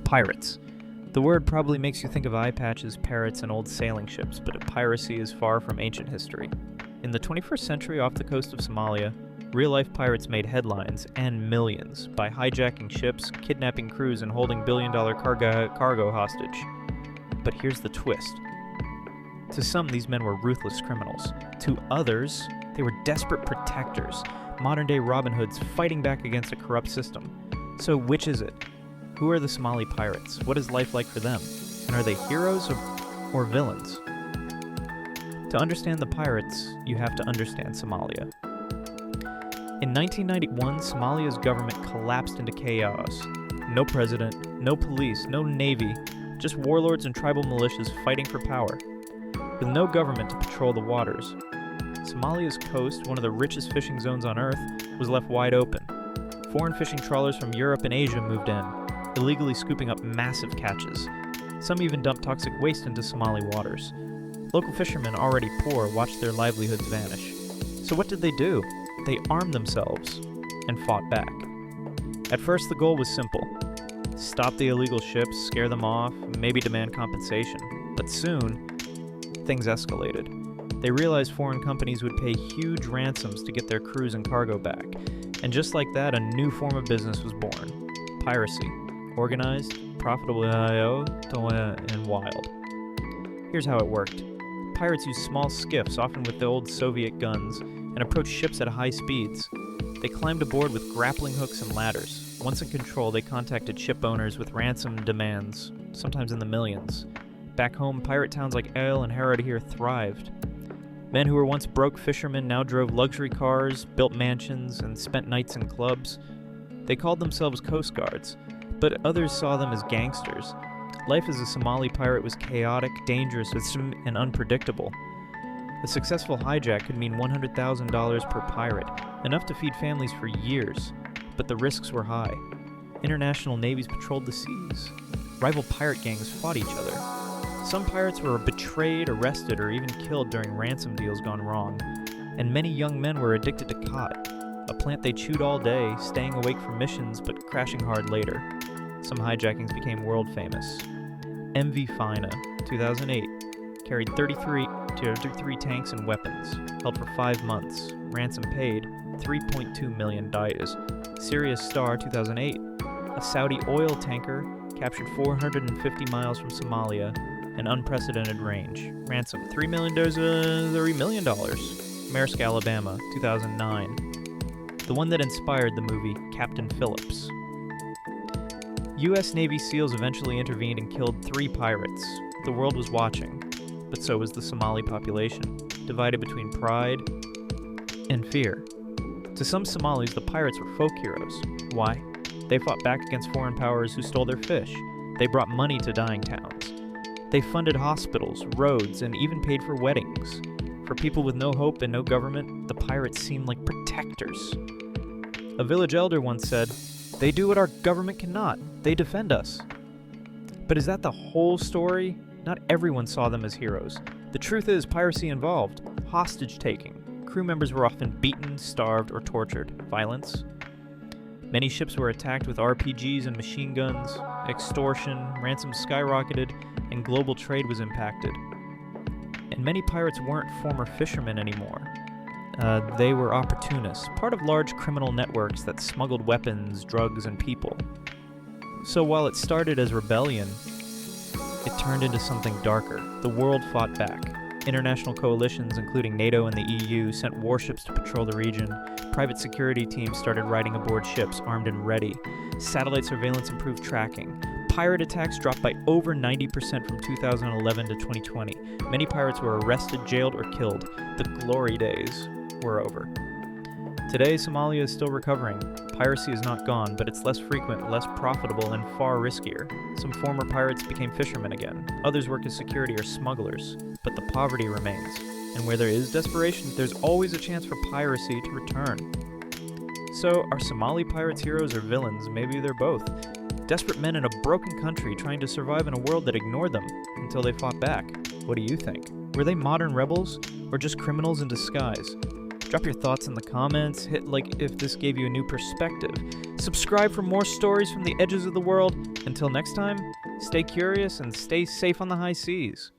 Pirates. The word probably makes you think of eye patches, parrots, and old sailing ships, but piracy is far from ancient history. In the 21st century off the coast of Somalia, real-life pirates made headlines, and millions, by hijacking ships, kidnapping crews, and holding billion-dollar cargo hostage. But here's the twist. To some, these men were ruthless criminals. To others, they were desperate protectors, modern-day Robin Hoods fighting back against a corrupt system. So which is it? Who are the Somali pirates? What is life like for them? And are they heroes or villains? To understand the pirates, you have to understand Somalia. In 1991, Somalia's government collapsed into chaos. No president, no police, no navy, just warlords and tribal militias fighting for power. With no government to patrol the waters, Somalia's coast, one of the richest fishing zones on Earth, was left wide open. Foreign fishing trawlers from Europe and Asia moved in, illegally scooping up massive catches. Some even dumped toxic waste into Somali waters. Local fishermen, already poor, watched their livelihoods vanish. So what did they do? They armed themselves and fought back. At first, the goal was simple. Stop the illegal ships, scare them off, maybe demand compensation. But soon, things escalated. They realized foreign companies would pay huge ransoms to get their crews and cargo back. And just like that, a new form of business was born. Piracy. Organized, profitable, and wild. Here's how it worked. Pirates used small skiffs, often with the old Soviet guns, and approached ships at high speeds. They climbed aboard with grappling hooks and ladders. Once in control, they contacted ship owners with ransom demands, sometimes in the millions. Back home, pirate towns like El and Harad thrived. Men who were once broke fishermen now drove luxury cars, built mansions, and spent nights in clubs. They called themselves Coast Guards, but others saw them as gangsters. Life as a Somali pirate was chaotic, dangerous, and unpredictable. A successful hijack could mean $100,000 per pirate, enough to feed families for years, but the risks were high. International navies patrolled the seas. Rival pirate gangs fought each other. Some pirates were betrayed, arrested, or even killed during ransom deals gone wrong, and many young men were addicted to khat, a plant they chewed all day, staying awake for missions but crashing hard later. Some hijackings became world famous. MV Fina, 2008, carried 33 tanks and weapons, held for 5 months, ransom paid, $3.2 million. Sirius Star, 2008, a Saudi oil tanker captured 450 miles from Somalia, an unprecedented range, ransom $3 million. Maersk, Alabama, 2009, the one that inspired the movie Captain Phillips. U.S. Navy SEALs eventually intervened and killed 3 pirates. The world was watching, but so was the Somali population, divided between pride and fear. To some Somalis, the pirates were folk heroes. Why? They fought back against foreign powers who stole their fish. They brought money to dying towns. They funded hospitals, roads, and even paid for weddings. For people with no hope and no government, the pirates seemed like protectors. A village elder once said, "They do what our government cannot. They defend us." But is that the whole story? Not everyone saw them as heroes. The truth is, piracy involved hostage-taking. Crew members were often beaten, starved, or tortured. Violence. Many ships were attacked with RPGs and machine guns. Extortion, ransoms skyrocketed, and global trade was impacted. And many pirates weren't former fishermen anymore. They were opportunists, part of large criminal networks that smuggled weapons, drugs, and people. So while it started as rebellion, it turned into something darker. The world fought back. International coalitions, including NATO and the EU, sent warships to patrol the region. Private security teams started riding aboard ships, armed and ready. Satellite surveillance improved tracking. Pirate attacks dropped by over 90% from 2011 to 2020. Many pirates were arrested, jailed, or killed. The glory days were over. Today, Somalia is still recovering. Piracy is not gone, but it's less frequent, less profitable, and far riskier. Some former pirates became fishermen again. Others work as security or smugglers. But the poverty remains. And where there is desperation, there's always a chance for piracy to return. So, are Somali pirates heroes or villains? Maybe they're both. Desperate men in a broken country trying to survive in a world that ignored them until they fought back. What do you think? Were they modern rebels or just criminals in disguise? Drop your thoughts in the comments, hit like if this gave you a new perspective. Subscribe for more stories from the edges of the world. Until next time, stay curious and stay safe on the high seas.